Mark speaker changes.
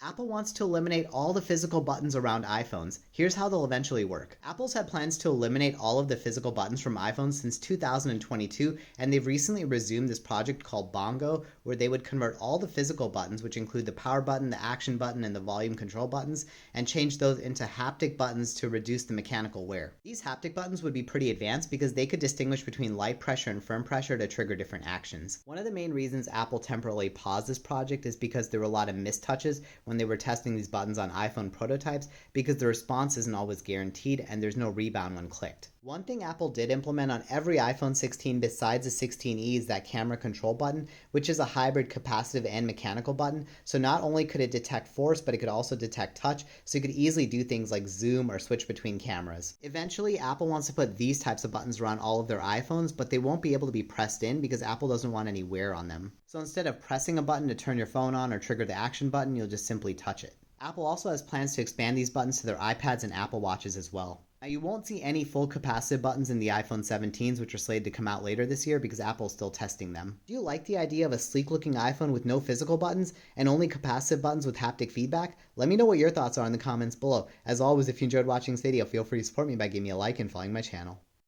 Speaker 1: Apple wants to eliminate all the physical buttons around iPhones. Here's how they'll eventually work. Apple's had plans to eliminate all of the physical buttons from iPhones since 2022, and they've recently resumed this project called Bongo, where they would convert all the physical buttons, which include the power button, the action button, and the volume control buttons, and change those into haptic buttons to reduce the mechanical wear. These haptic buttons would be pretty advanced because they could distinguish between light pressure and firm pressure to trigger different actions. One of the main reasons Apple temporarily paused this project is because there were a lot of mistouches when they were testing these buttons on iPhone prototypes, because the response isn't always guaranteed and there's no rebound when clicked. One thing Apple did implement on every iPhone 16 besides the 16e is that camera control button, which is a hybrid capacitive and mechanical button. So not only could it detect force, but it could also detect touch, so you could easily do things like zoom or switch between cameras. Eventually, Apple wants to put these types of buttons around all of their iPhones, but they won't be able to be pressed in because Apple doesn't want any wear on them. So instead of pressing a button to turn your phone on or trigger the action button, you'll just simply touch it. Apple also has plans to expand these buttons to their iPads and Apple Watches as well. Now, you won't see any full capacitive buttons in the iPhone 17s, which are slated to come out later this year because Apple's still testing them. Do you like the idea of a sleek-looking iPhone with no physical buttons and only capacitive buttons with haptic feedback? Let me know what your thoughts are in the comments below. As always, if you enjoyed watching this video, feel free to support me by giving me a like and following my channel.